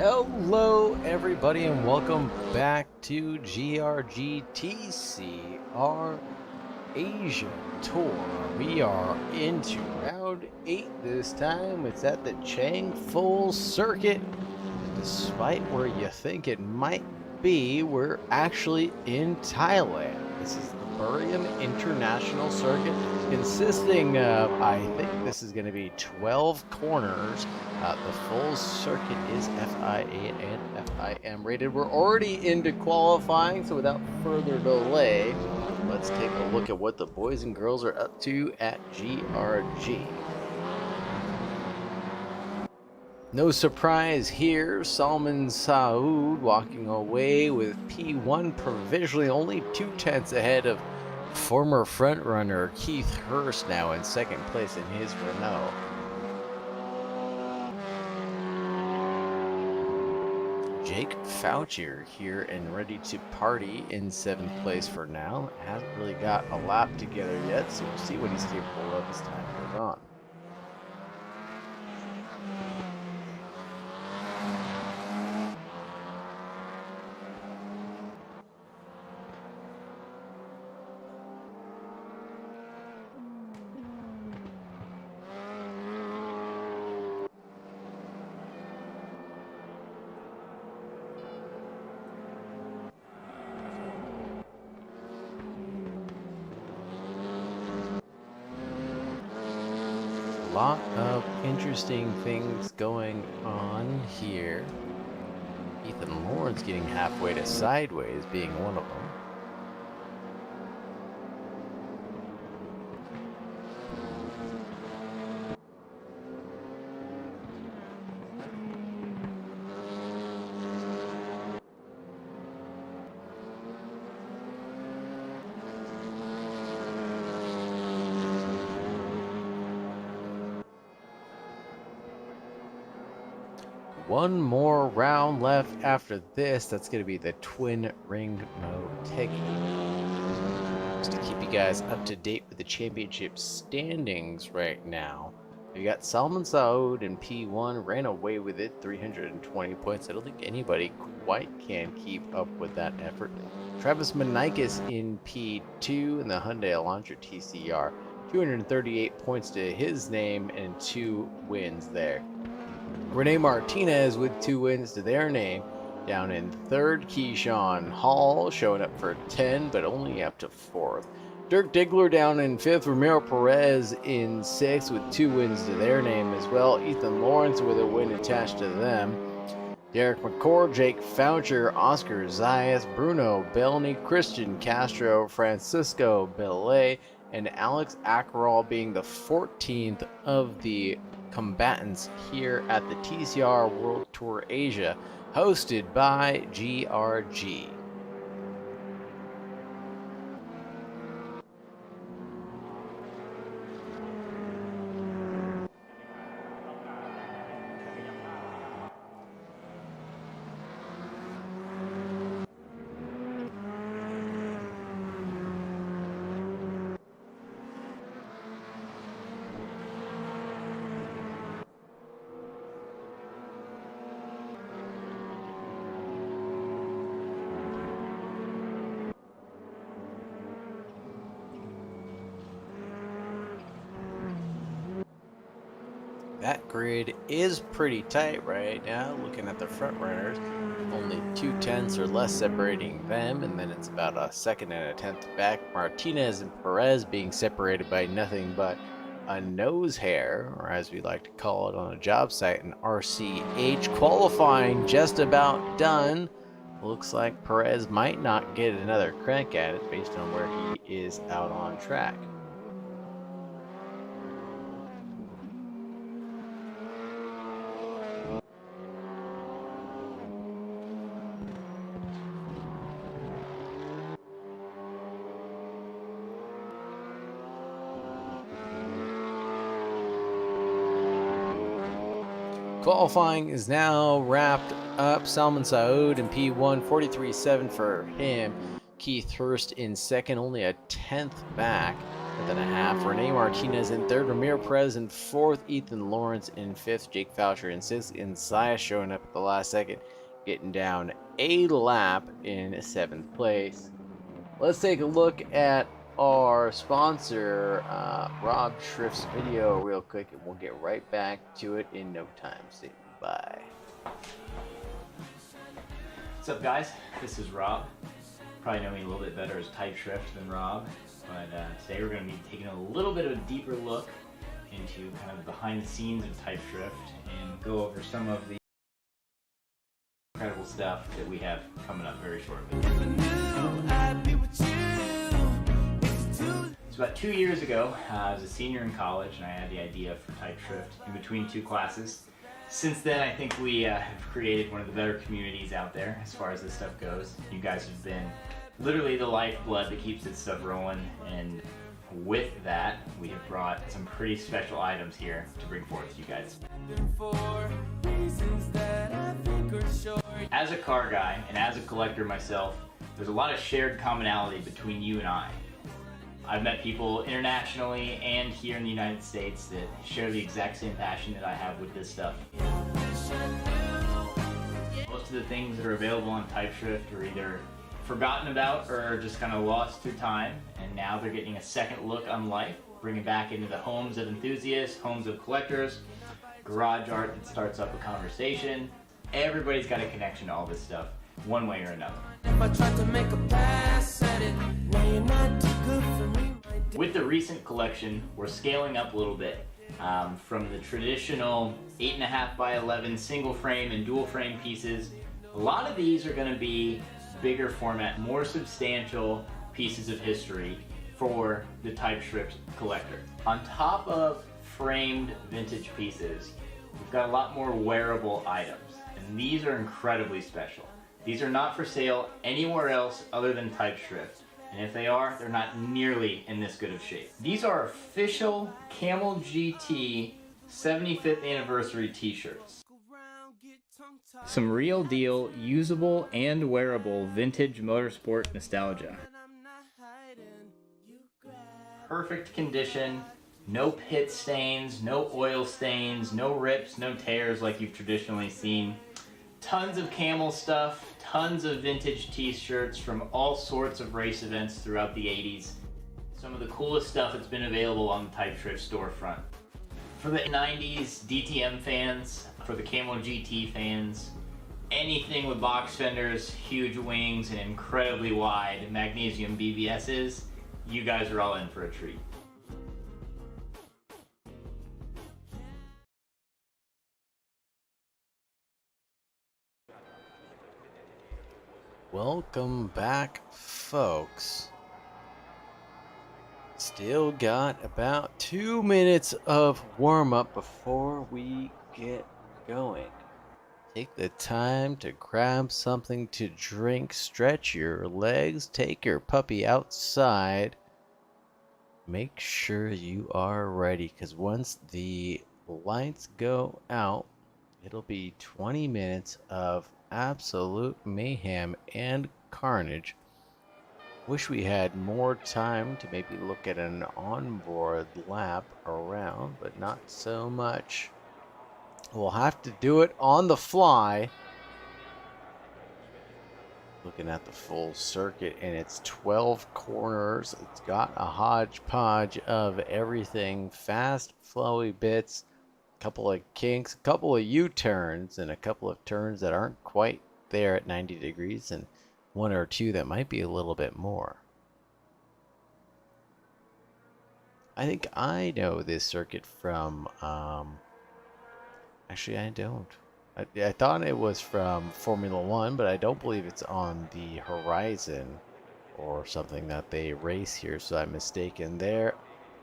Hello, everybody, and welcome back to GRG TCR Asia Tour. We are into round 8 this time. It's at the Chang full circuit. Despite where you think it might be, we're actually in Thailand. This is the Buriram International Circuit, consisting of, I think this is going to be 12 corners. The full circuit is FIA and FIM rated. We're already into qualifying, so without further delay, let's take a look at what the boys and girls are up to at GRG. No surprise here, Salman Saud walking away with P1 provisionally only 2/10 ahead of former frontrunner Keith Hurst, now in second place in his Renault. Jake Fouchier here and ready to party in 7th place for now. Hasn't really got a lap together yet, so we'll see what he's capable of as time goes on. Lot of interesting things going on here. Ethan Lawrence getting halfway to sideways being one of them. One more round left after this. That's going to be the twin ring Motegi. Just to keep you guys up to date with the championship standings right now. You got Salman Saud in P1, ran away with it, 320 points. I don't think anybody quite can keep up with that effort. Travis Manikis in P2 in the Hyundai Elantra TCR, 238 points to his name and 2 wins there. Rene Martinez with 2 wins to their name. Down in 3rd, Keyshawn Hall showing up for 10, but only up to 4th. Dirk Diggler down in 5th. Ramiro Perez in 6th with 2 wins to their name as well. Ethan Lawrence with a win attached to them. Derek McCord, Jake Foucher, Oscar Zayas, Bruno Belny, Christian Castro, Francisco Belay, and Alex Ackerall being the 14th of the combatants here at the TCR World Tour Asia, hosted by GRG. That grid is pretty tight right now. Looking at the front runners, only 2/10 or less separating them, and then it's about a 2nd and a 10th back. Martinez and Perez being separated by nothing but a nose hair, or as we like to call it on a job site, an RCH. Qualifying just about done. Looks like Perez might not get another crank at it based on where he is out on track. Qualifying is now wrapped up. Salman Saud in P1, 43.7 for him. Keith Hurst in second, only a 10th back. with and a half. Rene Martinez in third. Ramir Perez in fourth. Ethan Lawrence in fifth. Jake Foucher in sixth. And Saya showing up at the last second, getting down a lap in seventh place. Let's take a look at our sponsor, Rob Schrift's video real quick, and we'll get right back to it in no time. Say bye. What's up, guys? This is Rob. Probably know me a little bit better as Type Shrift than Rob, but today we're going to be taking a little bit of a deeper look into kind of behind the scenes of Type Shrift and go over some of the incredible stuff that we have coming up very shortly. So about 2 years ago, I was a senior in college and I had the idea for Type Shrift in between two classes. Since then, I think we have created one of the better communities out there as far as this stuff goes. You guys have been literally the lifeblood that keeps this stuff rolling, and with that, we have brought some pretty special items here to bring forth to you guys. As a car guy and as a collector myself, there's a lot of shared commonality between you and I. I've met people internationally and here in the United States that share the exact same passion that I have with this stuff. Most of the things that are available on Type Shrift are either forgotten about or just kind of lost through time, and now they're getting a second look on life, bringing back into the homes of enthusiasts, homes of collectors, garage art that starts up a conversation. Everybody's got a connection to all this stuff, one way or another. If I tried to make a pass at it, now you're not too good for me. With the recent collection, we're scaling up a little bit from the traditional 8.5 by 11 single frame and dual frame pieces. A lot of these are going to be bigger format, more substantial pieces of history for the Type Shrift collector. On top of framed vintage pieces, we've got a lot more wearable items, and these are incredibly special. These are not for sale anywhere else other than Type Shrift, and if they are, they're not nearly in this good of shape. These are official Camel GT 75th anniversary t-shirts. Some real deal, usable and wearable vintage motorsport nostalgia. Perfect condition, no pit stains, no oil stains, no rips, no tears like you've traditionally seen. Tons of Camel stuff, tons of vintage t-shirts from all sorts of race events throughout the 80s. Some of the coolest stuff that's been available on the Type Shrift storefront. For the 90s DTM fans, for the Camel GT fans, anything with box fenders, huge wings, and incredibly wide magnesium BBSs, you guys are all in for a treat. Welcome back, folks. Still got about 2 minutes of warm-up before we get going. Take the time to grab something to drink, stretch your legs, take your puppy outside. Make sure you are ready, because once the lights go out, it'll be 20 minutes of absolute mayhem and carnage. Wish we had more time to maybe look at an onboard lap around, but not so much. We'll have to do it on the fly. Looking at the full circuit, and it's 12 corners. It's got a hodgepodge of everything. Fast, flowy bits, a couple of kinks, a couple of U-turns, and a couple of turns that aren't quite there at 90 degrees, and one or two that might be a little bit more. I think I know this circuit from, actually I don't. I thought it was from Formula One, but I don't believe it's on the horizon or something that they race here, so I'm mistaken there.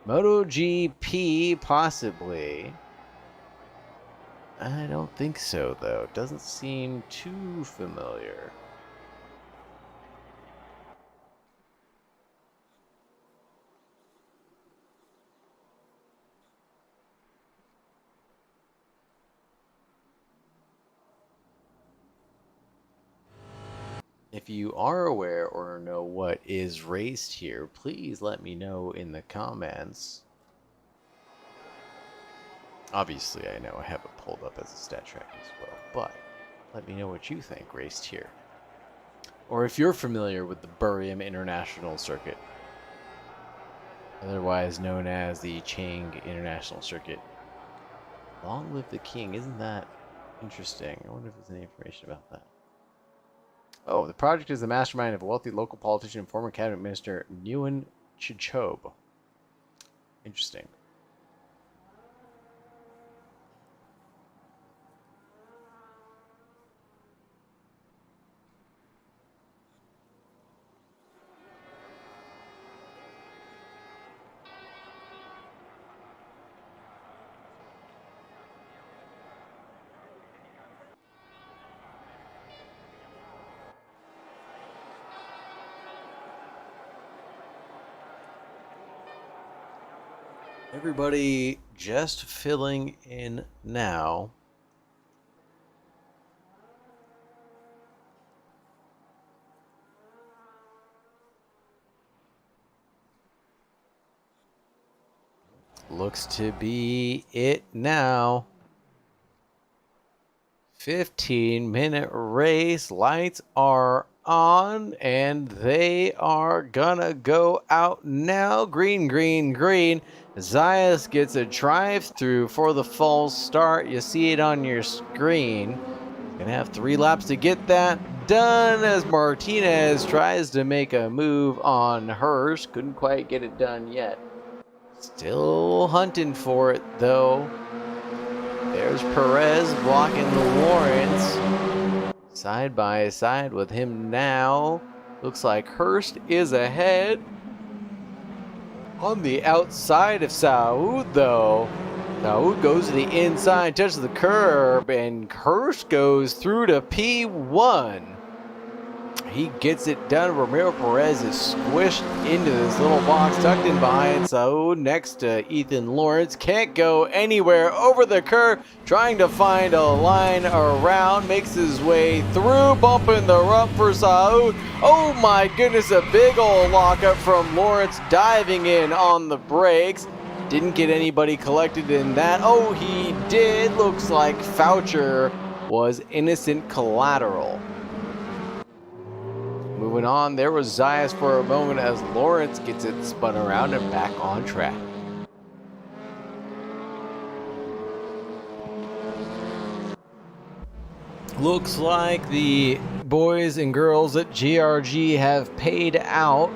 MotoGP, possibly. I don't think so, though. It doesn't seem too familiar. If you are aware or know what is raced here, please let me know in the comments. Obviously, I know I have it pulled up as a stat track as well, but let me know what you think raced here. Or if you're familiar with the Buriam International Circuit, otherwise known as the Chang International Circuit. Long live the king. Isn't that interesting? I wonder if there's any information about that. Oh, the project is the mastermind of a wealthy local politician and former cabinet minister Nguyen Chichob. Interesting. Everybody just filling in now. Looks to be it now. 15-minute race. Lights are on, and they are gonna go out now. Green, green, green. Zayas gets a drive-through for the false start. You see it on your screen. Gonna have 3 laps to get that done as Martinez tries to make a move on Hirsch. Couldn't quite get it done yet. Still hunting for it, though. There's Perez blocking the Lawrence. Side by side with him now. Looks like Hurst is ahead. On the outside of Saud, though. Saud goes to the inside, touches the curb, and Hurst goes through to P1. He gets it done. Ramiro Perez is squished into this little box, tucked in behind Saud next to Ethan Lawrence. Can't go anywhere over the curb, trying to find a line around. Makes his way through, bumping the rump for Saud. Oh my goodness, a big old lockup from Lawrence, diving in on the brakes. Didn't get anybody collected in that. Oh, he did. Looks like Foucher was innocent collateral. Moving on, there was Zayas for a moment as Lawrence gets it spun around and back on track. Looks like the boys and girls at GRG have paid out.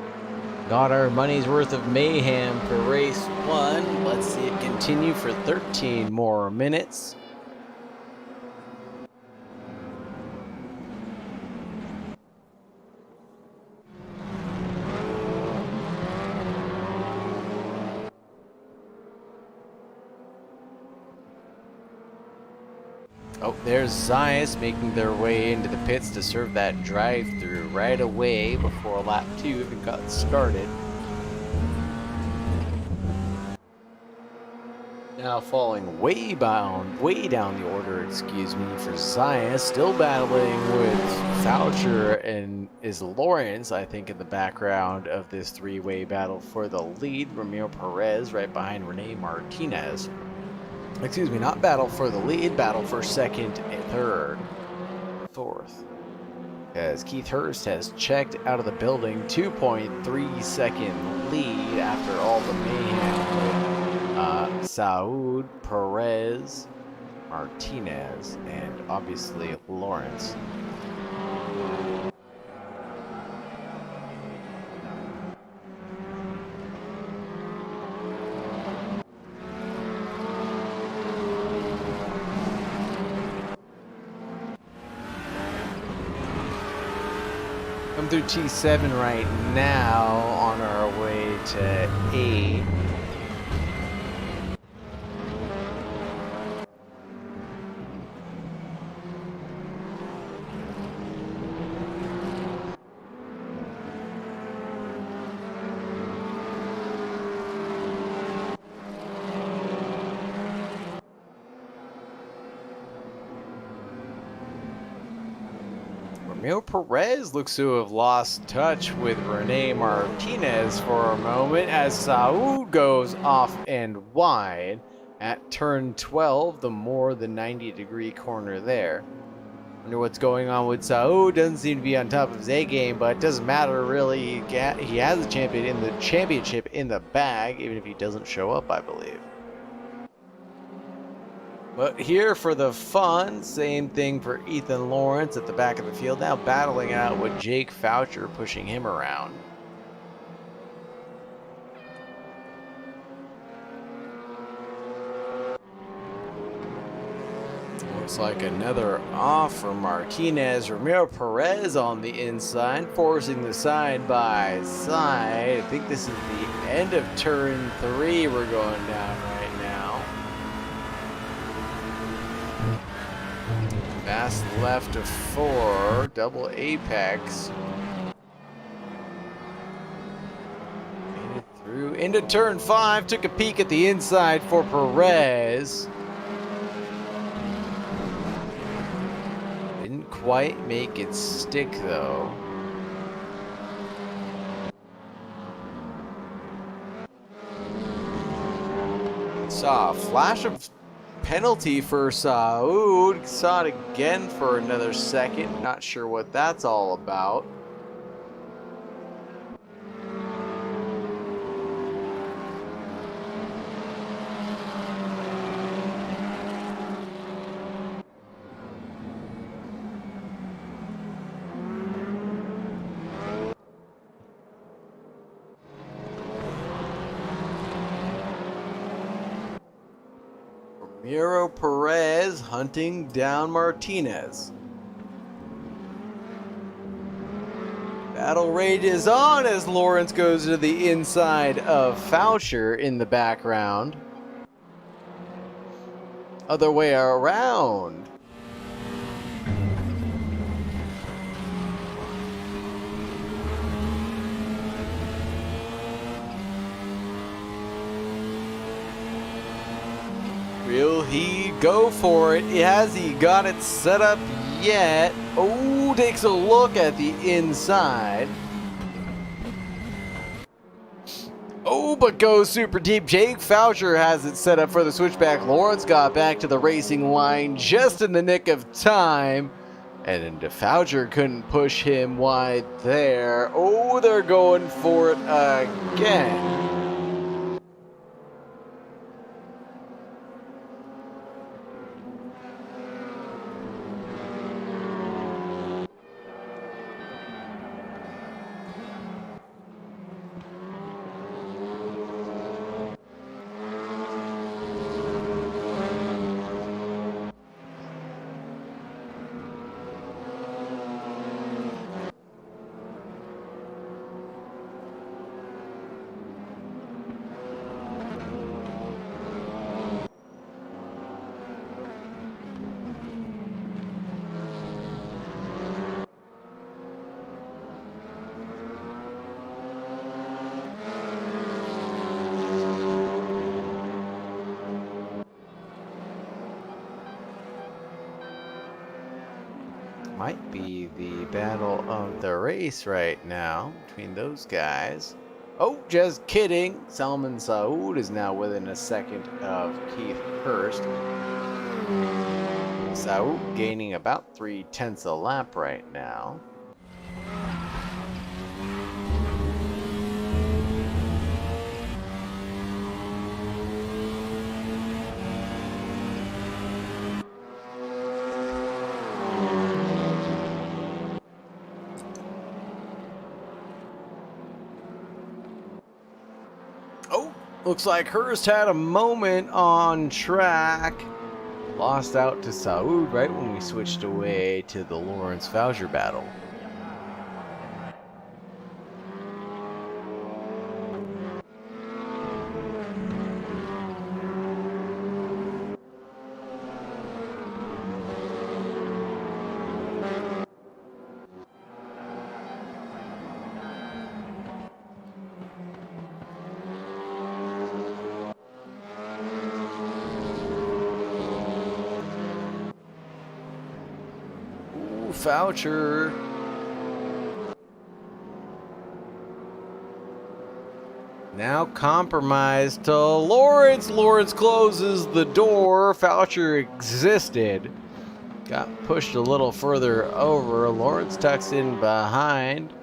Got our money's worth of mayhem for race 1. Let's see it continue for 13 more minutes. Oh, there's Zayas making their way into the pits to serve that drive-through right away before lap 2 even got started. Now falling way down the order, for Zayas, still battling with Foucher and is Lawrence, I think, in the background of this 3-way battle for the lead. Ramiro Perez right behind Rene Martinez. Excuse me, not battle for the lead, battle for second and third. Fourth. As Keith Hurst has checked out of the building, 2.3 second lead after all the mayhem with Saud, Perez, Martinez, and obviously Lawrence. Through T7 right now on our way to 8. Ramiro Perez looks to have lost touch with Rene Martinez for a moment as Saud goes off and wide at turn 12, the more than 90-degree corner there. Wonder what's going on with Saud. Doesn't seem to be on top of his A game, but it doesn't matter really. He has the championship in the bag, even if he doesn't show up, I believe. But here for the fun, same thing for Ethan Lawrence at the back of the field, now battling out with Jake Foucher, pushing him around. Looks like another off for Martinez. Ramiro Perez on the inside, forcing the side by side. I think this is the end of turn 3 we're going down right now. Fast left of 4, double apex. Made it through into turn 5, took a peek at the inside for Perez. Didn't quite make it stick though. Saw a flash of penalty for Saud. Saw it again for another second. Not sure what that's all about. Ramiro Perez hunting down Martinez. Battle rages on as Lawrence goes to the inside of Foucher in the background. Other way around. Will he go for it? Has he got it set up yet? Oh, takes a look at the inside. Oh, but goes super deep. Jake Foucher has it set up for the switchback. Lawrence got back to the racing line just in the nick of time. And Foucher couldn't push him wide there. Oh, they're going for it again. Might be the battle of the race right now between those guys. Oh, just kidding. Salman Saud is now within a second of Keith Hurst. Saud gaining about 3/10 a lap right now. Looks like Hurst had a moment on track. Lost out to Saud right when we switched away to the Lawrence Foucher battle. Foucher Now compromised to Lawrence. Lawrence closes the door. Foucher existed. Got pushed a little further over. Lawrence tucks in behind.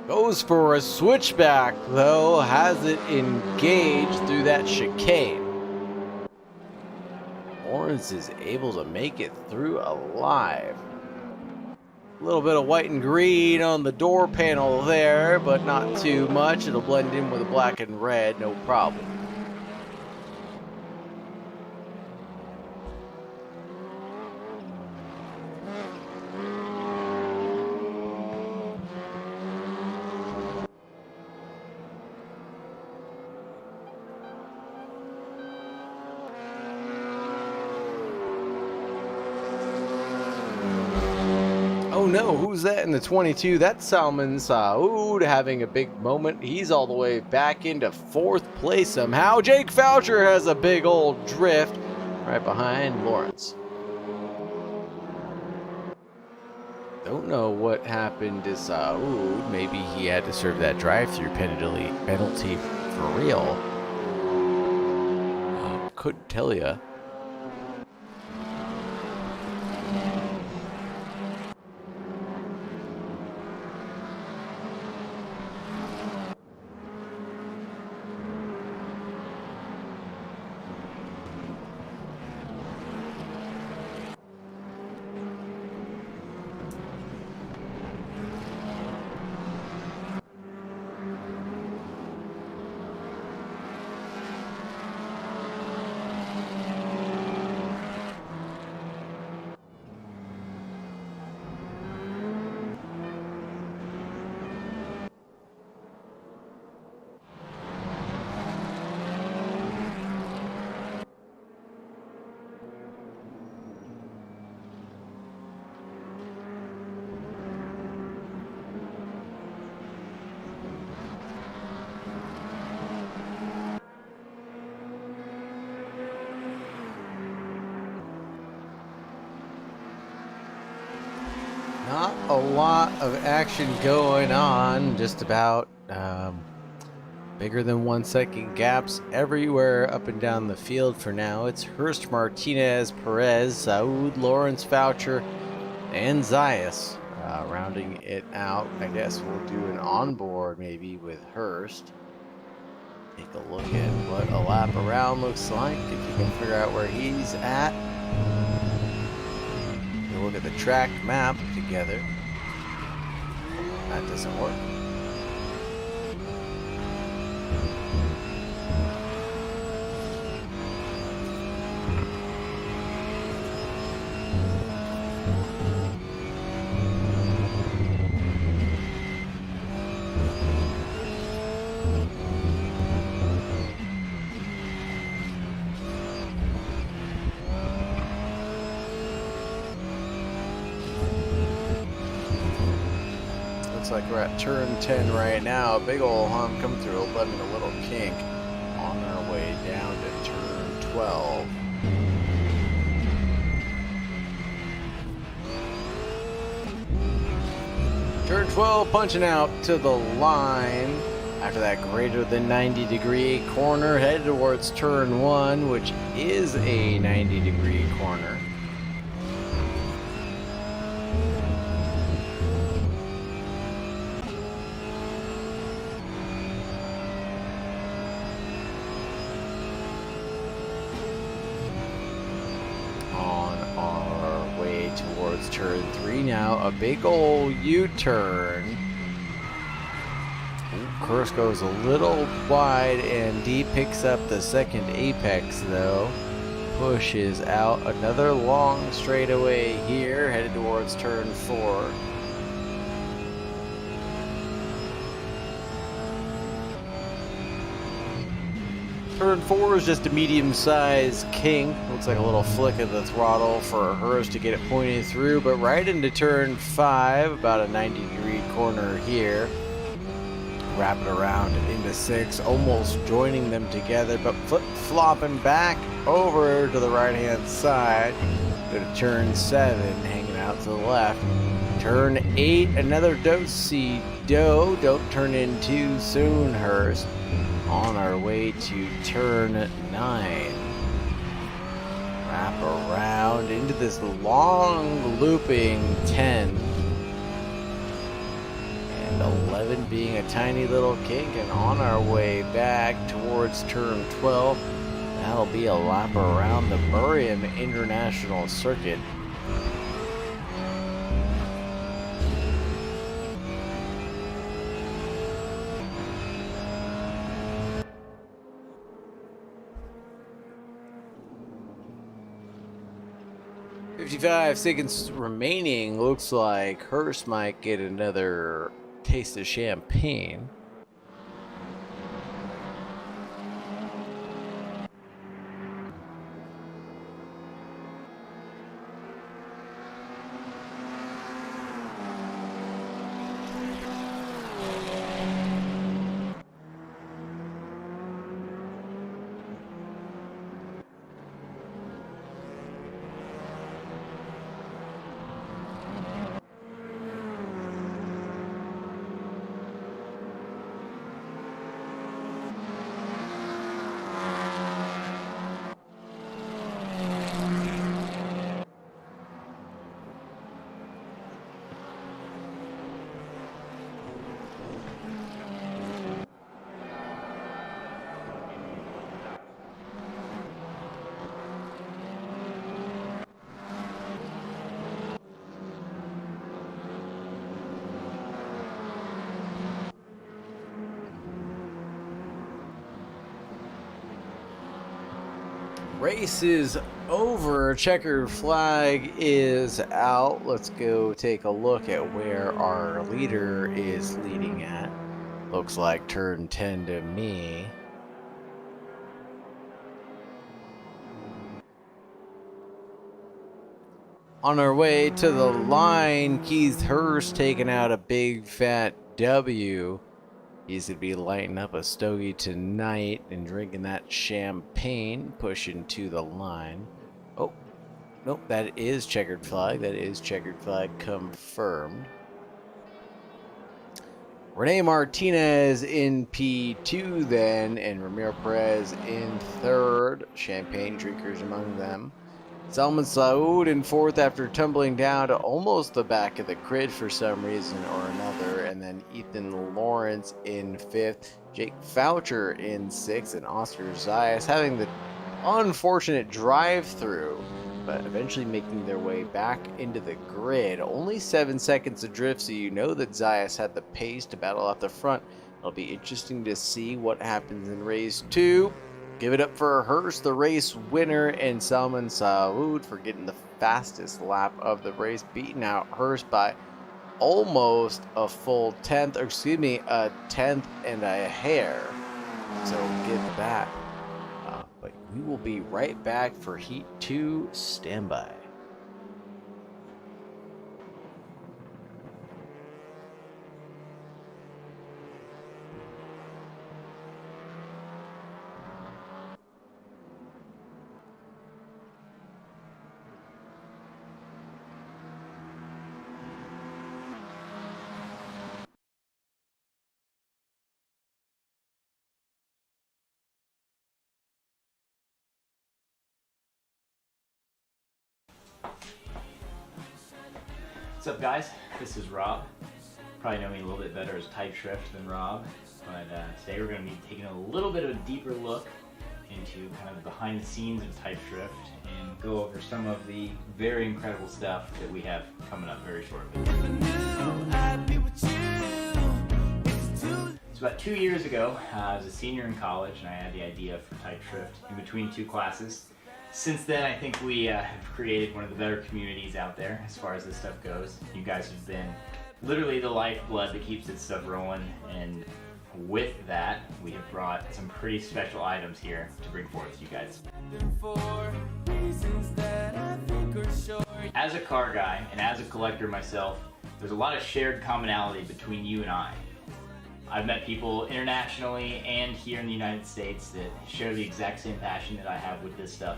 Goes for a switchback, though. Has it engaged through that chicane. Lawrence is able to make it through alive. A little bit of white and green on the door panel there, but not too much. It'll blend in with the black and red, no problem. Oh no, who's that in the 22? That's Salman Saud having a big moment. He's all the way back into 4th place somehow. Jake Foucher has a big old drift right behind Lawrence. Don't know what happened to Saud. Maybe he had to serve that drive-through penalty for real. Couldn't tell ya. Not a lot of action going on, just about bigger than 1 second gaps everywhere up and down the field for now. It's Hurst, Martinez, Perez, Saud, Lawrence, Foucher, and Zayas rounding it out. I guess we'll do an onboard maybe with Hurst. Take a look at what a lap around looks like, if you can figure out where he's at. We'll look at the track map together. That doesn't work. Looks like we're at turn 10 right now. Big ol' hump coming through, letting a little kink on our way down to turn 12. Turn 12 punching out to the line. After that greater than 90-degree corner, headed towards turn 1, which is a 90-degree corner. Towards turn 3 now, a big old U-turn. Course goes a little wide and D picks up the second apex though. Pushes out another long straightaway here, headed towards turn 4. Turn 4 is just a medium-sized kink. Looks like a little flick of the throttle for hers to get it pointed through, but right into turn 5, about a 90-degree corner here. Wrap it around into 6, almost joining them together, but flip-flopping back over to the right-hand side. Go to turn 7, hanging out to the left. Turn 8, another do-si-do. Don't turn in too soon, Hurst. On our way to turn 9. Wrap around into this long looping 10. And 11 being a tiny little kink, and on our way back towards turn 12. That'll be a lap around the Murriam International Circuit. "55 seconds remaining. Looks like Hurst might get another taste of champagne." Race is over. Checkered flag is out. Let's go take a look at where our leader is leading at. Looks like turn 10 to me. On our way to the line, Keith Hurst taking out a big fat W. He's going to be lighting up a stogie tonight and drinking that champagne, pushing to the line. Oh, nope, that is checkered flag. That is checkered flag confirmed. Rene Martinez in P2 then, and Ramiro Perez in third. Champagne drinkers among them. Salman Saud in fourth after tumbling down to almost the back of the grid for some reason or another. And then Ethan Lawrence in fifth. Jake Foucher in sixth. And Oscar Zayas having the unfortunate drive-through, but eventually making their way back into the grid. Only 7 seconds adrift, so you know that Zayas had the pace to battle out the front. It'll be interesting to see what happens in race 2. Give it up for Hurst, the race winner, and Salman Saud for getting the fastest lap of the race, beating out Hurst by almost a full tenth, or excuse me, a tenth and a hair. So get that. But we will be right back for Heat 2. Standby. What's up, guys? This is Rob. Probably know me a little bit better as Type Shrift than Rob, but today we're going to be taking a little bit of a deeper look into kind of behind the scenes of Type Shrift and go over some of the very incredible stuff that we have coming up very shortly. So about 2 years ago, I was a senior in college and I had the idea for Type Shrift in between two classes. Since then, I think we have created one of the better communities out there as far as this stuff goes. You guys have been literally the lifeblood that keeps this stuff rolling, and with that, we have brought some pretty special items here to bring forth to you guys. As a car guy and as a collector myself, there's a lot of shared commonality between you and I. I've met people internationally and here in the United States that share the exact same passion that I have with this stuff.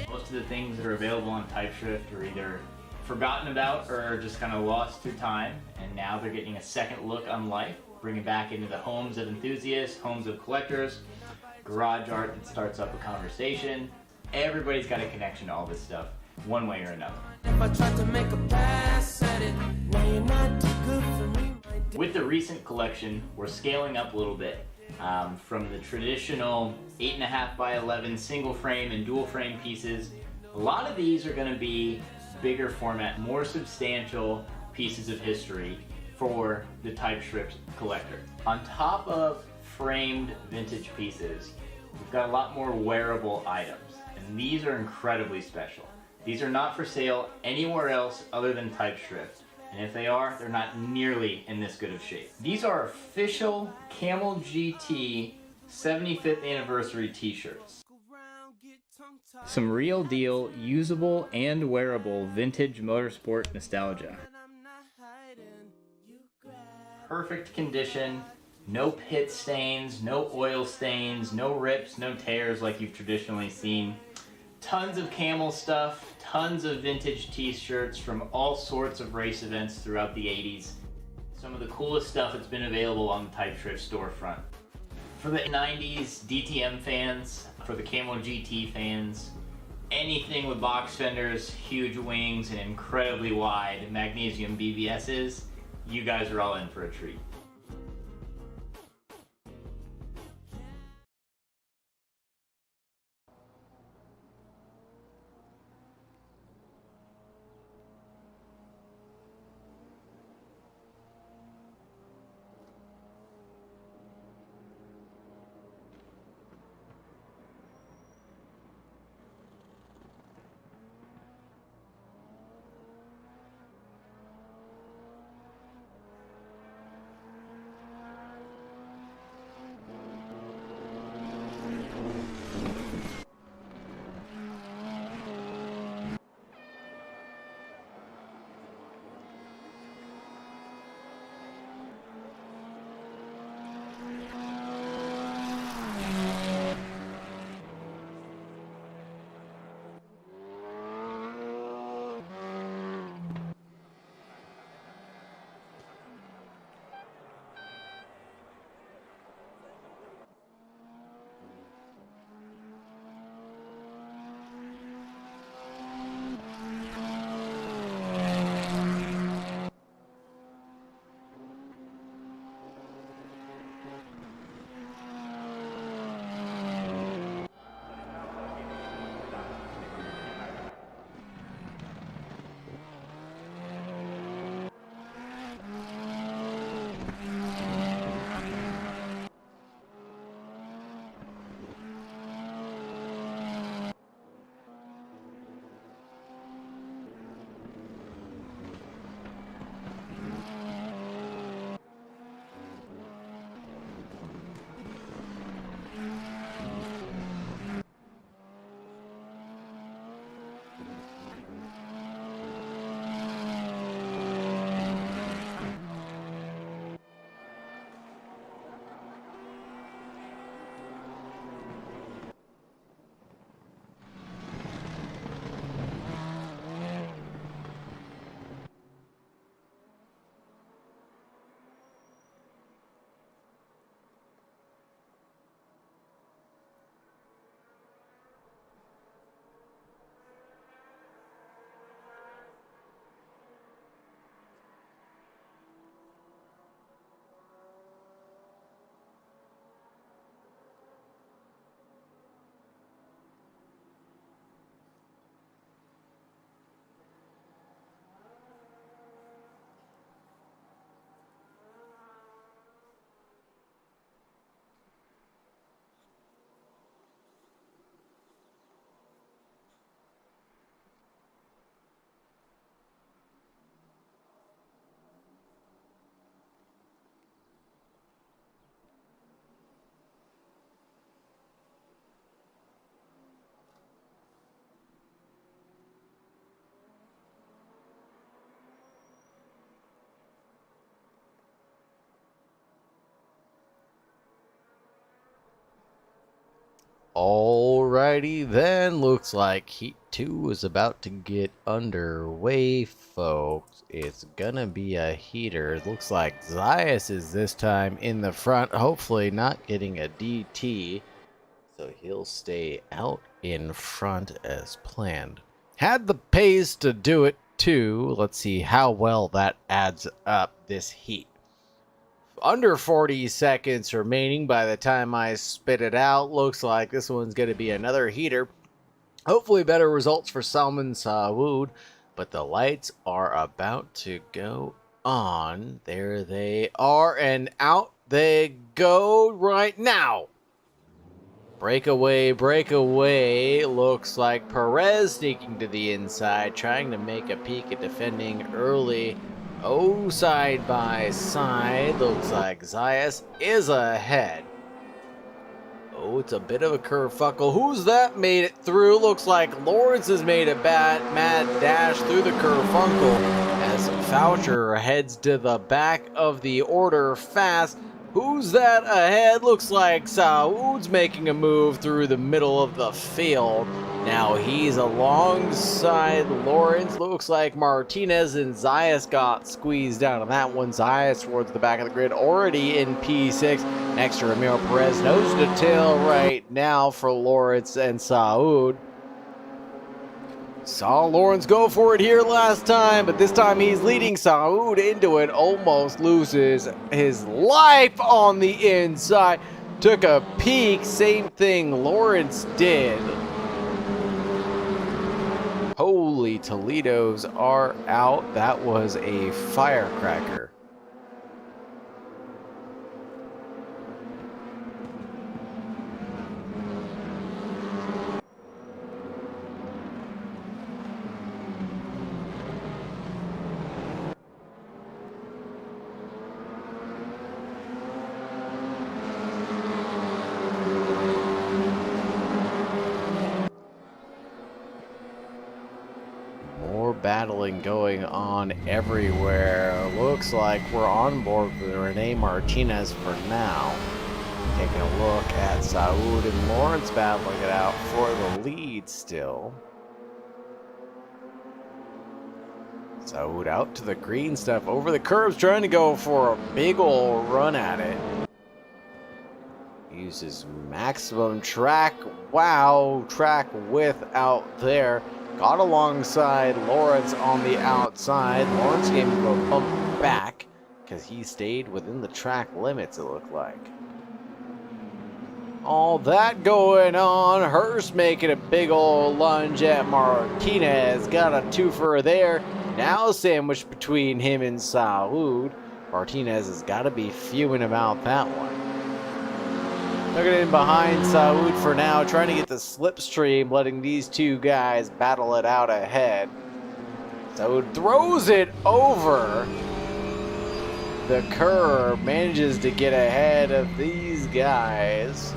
Most of the things that are available on Type Shrift are either forgotten about or just kind of lost through time, and now they're getting a second look on life, bringing back into the homes of enthusiasts, homes of collectors, garage art that starts up a conversation. Everybody's got a connection to all this stuff, one way or another. If I tried to make a pass at it, now you're not too good for me. With the recent collection, we're scaling up a little bit from the traditional 8.5 by 11 single frame and dual frame pieces. A lot of these are going to be bigger format, more substantial pieces of history for the TypeScript collector. On top of framed vintage pieces, we've got a lot more wearable items, and these are incredibly special. These are not for sale anywhere else other than TypeScript, and if they are, they're not nearly in this good of shape. These are official Camel GT 75th anniversary t-shirts. Some real deal, usable and wearable vintage motorsport nostalgia. Perfect condition, no pit stains, no oil stains, no rips, no tears like you've traditionally seen. Tons of Camel stuff, tons of vintage t-shirts from all sorts of race events throughout the 80s. Some of the coolest stuff that's been available on the TypeScript storefront. For the 90s DTM fans, for the Camel GT fans, anything with box fenders, huge wings, and incredibly wide magnesium BBSs, you guys are all in for a treat. Alrighty Alrighty then, looks like Heat 2 is about to get underway, folks. It's gonna be a heater. It looks like Zayas is this time in the front, hopefully not getting a DT. So he'll stay out in front as planned. Had the pace to do it too. Let's see how well that adds up this heat. Under 40 seconds remaining by the time I spit it out. Looks like this one's going to be another heater. Hopefully better results for Salman Sawood. But the lights are about to go on. There they are, and out they go right now. Breakaway, breakaway. Looks like Perez sneaking to the inside, trying to make a peek at defending early. Oh, side by side. Looks like Zayas is ahead. Oh, it's a bit of a kerfuffle. Who's that made it through? Looks like Lawrence has made a mad dash through the kerfuffle as Foucher heads to the back of the order fast. Who's that ahead? Looks like Sawood's making a move through the middle of the field. Now he's alongside Lawrence. Looks like Martinez and Zayas got squeezed out on that one. Zayas towards the back of the grid, already in P6. Next to Ramiro Perez, nose to tail right now for Lawrence and Sawood. Saw Lawrence go for it here last time, but this time he's leading Sawood into it. Almost loses his life on the inside. Took a peek, same thing Lawrence did. Holy Toledos are out. That was a firecracker. Battling going on everywhere. Looks like we're on board with Rene Martinez for now. Taking a look at Sawood and Lawrence battling it out for the lead still. Sawood out to the green stuff over the curves, trying to go for a big ol' run at it. Uses maximum track. Wow, track width out there. Got alongside Lawrence on the outside. Lawrence gave him a bump back because he stayed within the track limits, it looked like. All that going on. Hurst making a big old lunge at Martinez. Got a twofer there. Now sandwiched between him and Sawood. Martinez has got to be fuming about that one. Looking in behind Sawood for now, trying to get the slipstream, letting these two guys battle it out ahead. Sawood throws it over the curb, manages to get ahead of these guys.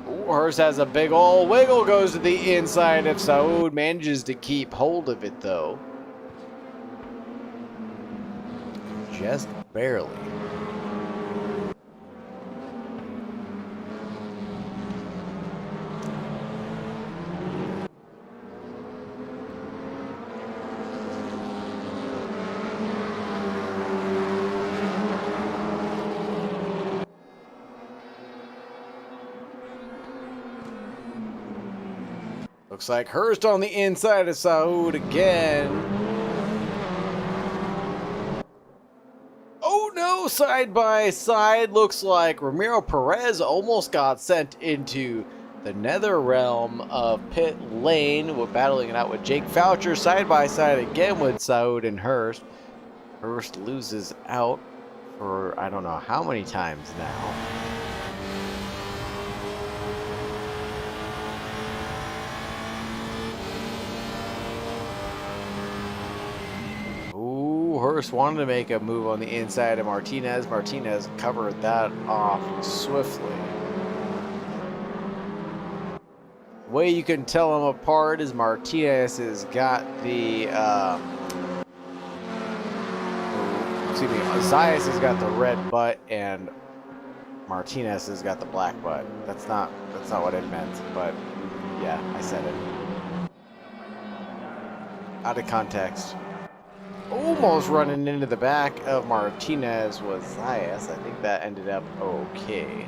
Ooh, Hurst has a big ol' wiggle, goes to the inside of Sawood, manages to keep hold of it though. Just barely. Looks like Hurst on the inside of Sawood again. Side by side, looks like Ramiro Perez almost got sent into the nether realm of pit lane. We're battling it out with Jake Foucher side by side again with Sawood and Hurst. Hurst loses out for I don't know how many times now. Hurst wanted to make a move on the inside of Martinez. Martinez covered that off swiftly. The way you can tell them apart is Martinez has got the excuse me, Zayas has got the red butt and Martinez has got the black butt. That's not what it meant, but yeah, I said it. Out of context. Almost running into the back of Martinez was Zayas. I think that ended up okay.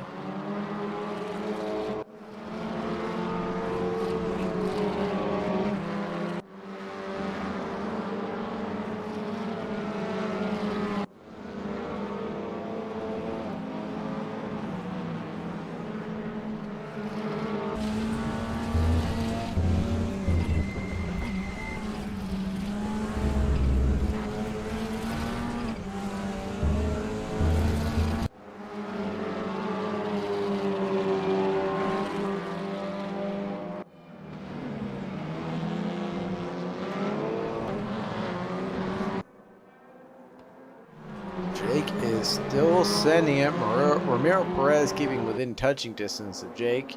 Jake is still sending it. Ramiro Perez keeping within touching distance of Jake.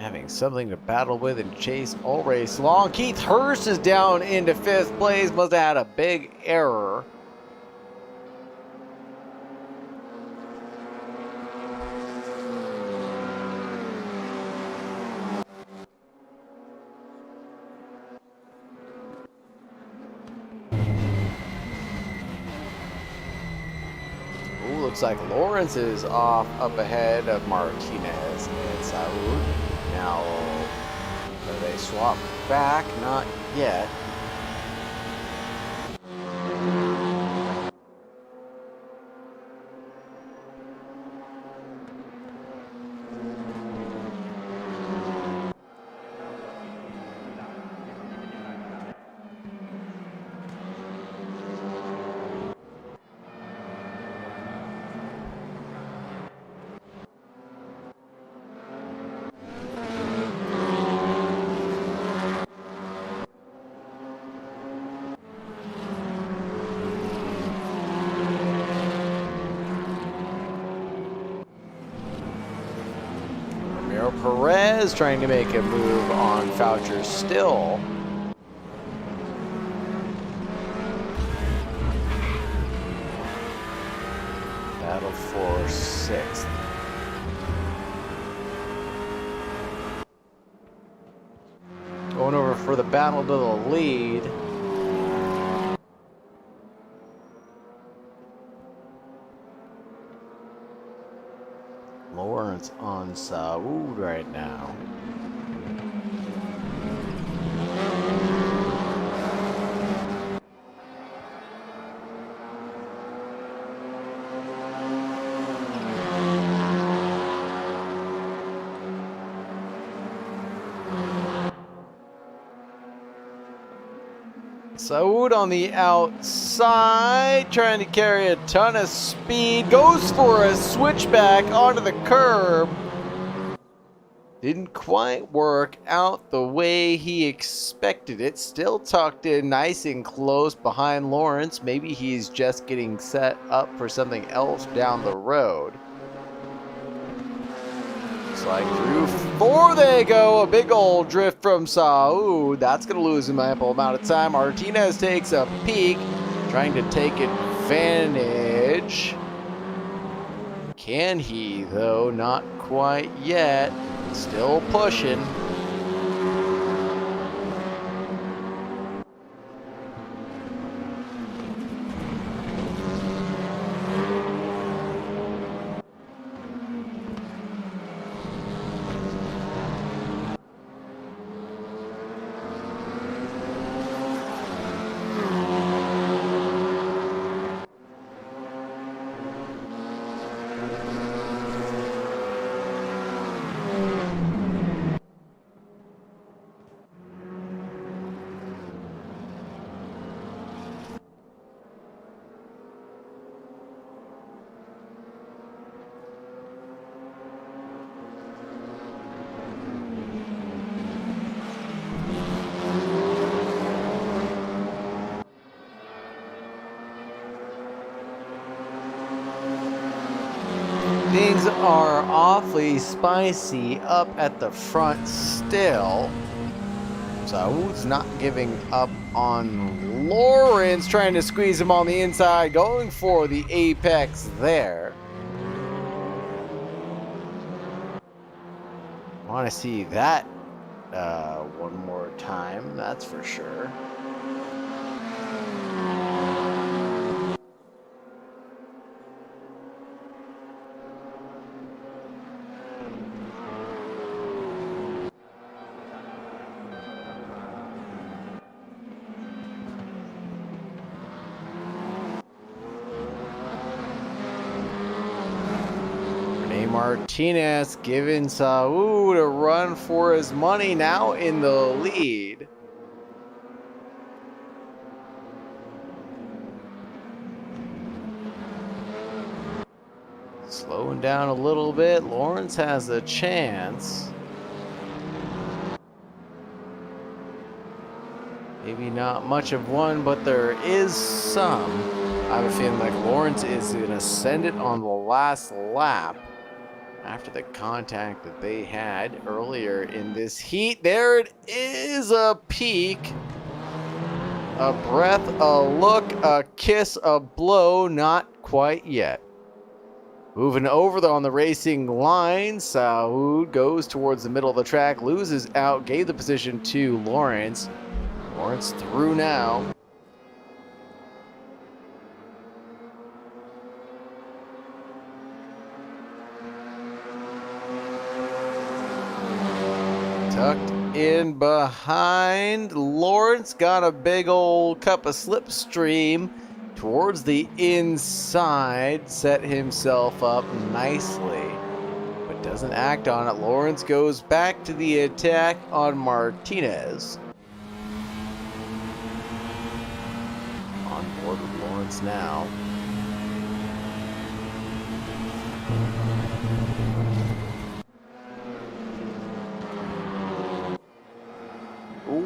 Having something to battle with and chase all race long. Keith Hurst is down into 5th place. Must have had a big error. Looks like Lawrence is off up ahead of Martinez and Saud. Now, do they swap back? Not yet. Perez trying to make a move on Foucher still. Battle for 6th. Going over for the battle to the lead. Lawrence on Saud right now. Saud on the outside, trying to carry a ton of speed, goes for a switchback onto the curb. Didn't quite work out the way he expected it. Still tucked in nice and close behind Lawrence. Maybe he's just getting set up for something else down the road. Like through 4 they go, a big old drift from Saud. That's going to lose him an ample amount of time. Martinez takes a peek, trying to take advantage. Can he, though? Not quite yet. Still pushing. Things are awfully spicy up at the front still. Saud's not giving up on Lawrence, trying to squeeze him on the inside, going for the apex there. Want to see that one more time, that's for sure. Martinez giving Saud a run for his money, now in the lead. Slowing down a little bit. Lawrence has a chance. Maybe not much of one, but there is some. I have a feeling like Lawrence is going to send it on the last lap. After the contact that they had earlier in this heat. There it is, a peek, a breath, a look, a kiss, a blow, not quite yet. Moving over on the racing line, Saud goes towards the middle of the track, loses out, gave the position to Lawrence. Lawrence through now. Tucked in behind. Lawrence got a big old cup of slipstream towards the inside. Set himself up nicely, but doesn't act on it. Lawrence goes back to the attack on Martinez. On board with Lawrence now.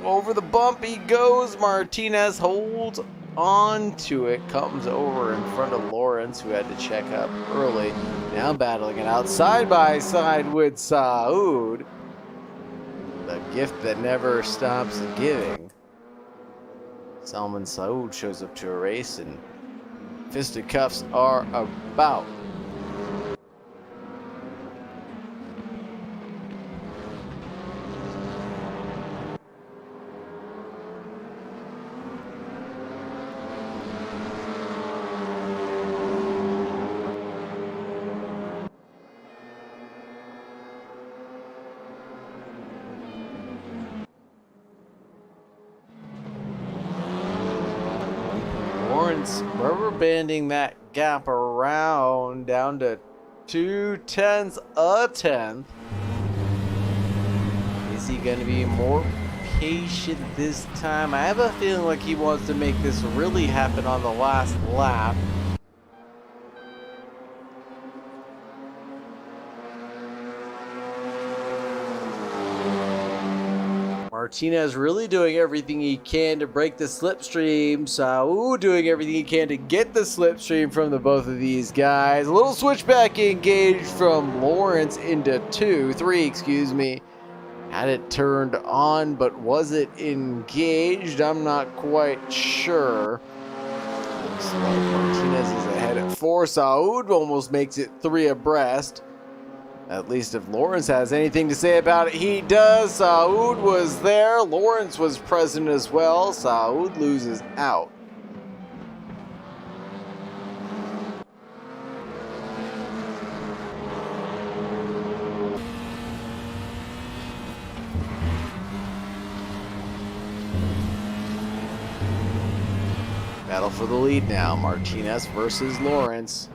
Over the bump he goes. Martinez holds on to it. Comes over in front of Lawrence, who had to check up early. Now battling it out side by side with Saud. The gift that never stops giving. Salman Saud shows up to a race, and fisticuffs are about. Rubber banding that gap around down to 0.2 a tenth. Is he going to be more patient this time? I have a feeling like he wants to make this really happen on the last lap. Martinez really doing everything he can to break the slipstream. Saud doing everything he can to get the slipstream from the both of these guys. A little switchback engaged from Lawrence into 3, excuse me. Had it turned on, but was it engaged? I'm not quite sure. Looks like Martinez is ahead at 4. Saud almost makes it 3 abreast. At least if Lawrence has anything to say about it, he does. Saud was there. Lawrence was present as well. Saud loses out. Battle for the lead now. Martinez versus Lawrence.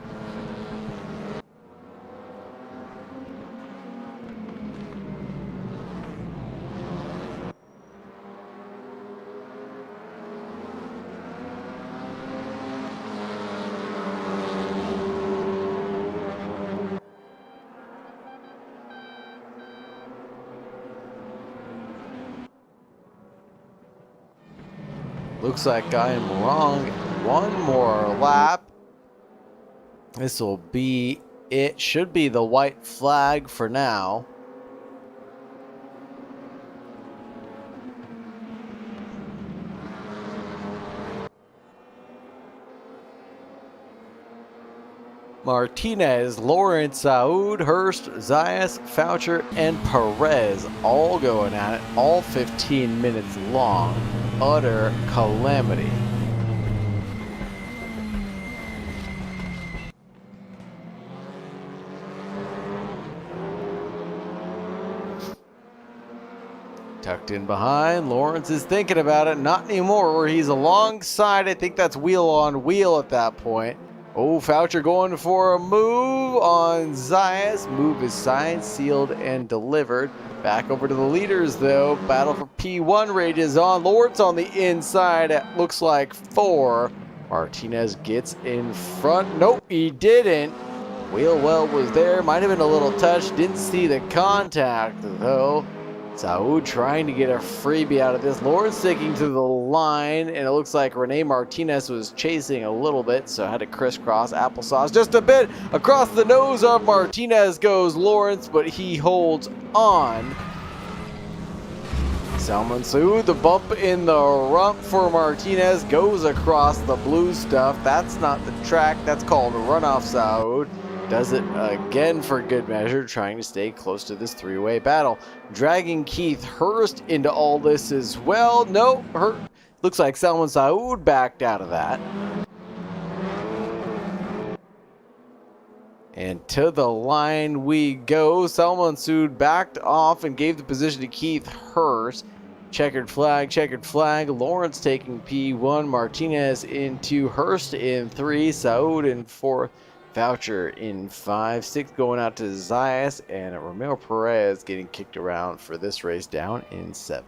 Looks like I am wrong. One more lap. This will be it. Should be the white flag for now. Martinez, Lawrence, Saud, Hurst, Zayas, Foucher, and Perez all going at it, all 15 minutes long. Utter calamity. Tucked in behind, Lawrence is thinking about it. Not anymore, where he's alongside. I think that's wheel on wheel at that point. Oh, Foucher going for a move on Zayas. Move is signed, sealed, and delivered. Back over to the leaders, though. Battle for P1 rages on. Lawrence on the inside. It looks like 4. Martinez gets in front. Nope, he didn't. Wheelwell was there. Might have been a little touch. Didn't see the contact, though. Saud trying to get a freebie out of this. Lawrence sticking to the line, and it looks like Rene Martinez was chasing a little bit, so had to crisscross applesauce just a bit. Across the nose of Martinez goes Lawrence, but he holds on. Salman Saud, the bump in the rump for Martinez, goes across the blue stuff. That's not the track, that's called a runoff. Saud does it again for good measure, trying to stay close to this three-way battle. Dragging Keith Hurst into all this as well. No, looks like Salman Saud backed out of that. And to the line we go. Salman Saud backed off and gave the position to Keith Hurst. Checkered flag, checkered flag. Lawrence taking P1. Martinez into Hurst in 3. Saud in 4. Voucher in 5. 6 going out to Zayas, and Romeo Perez getting kicked around for this race down in 7.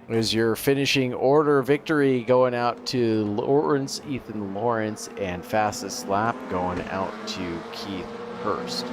There's your finishing order. Victory going out to Lawrence, Ethan Lawrence, and fastest lap going out to Keith Hurst.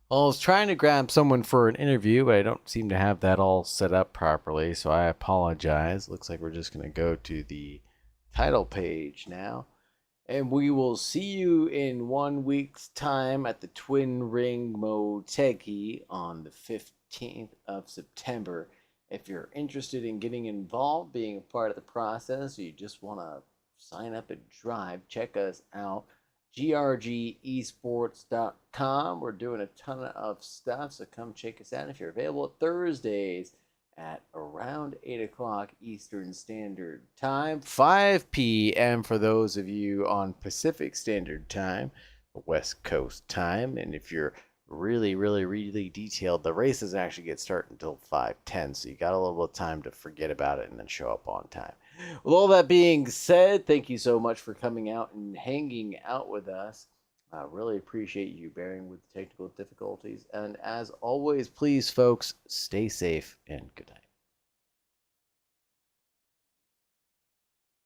Well, I was trying to grab someone for an interview, but I don't seem to have that all set up properly, so I apologize. Looks like we're just going to go to the title page now. And we will see you in 1 week's time at the Twin Ring Motegi on the 15th of September. If you're interested in getting involved, being a part of the process, or you just want to sign up and drive, check us out. grgesports.com. We're doing a ton of stuff, so come check us out. If you're available Thursdays at around 8 o'clock Eastern Standard Time, 5 p.m. for those of you on Pacific Standard Time, West Coast time. And if you're really detailed, the race doesn't actually get started until 5:10, so you got a little bit of time to forget about it and then show up on time. With all that being said, thank you so much for coming out and hanging out with us. I really appreciate you bearing with the technical difficulties. And as always, please, folks, stay safe and good night.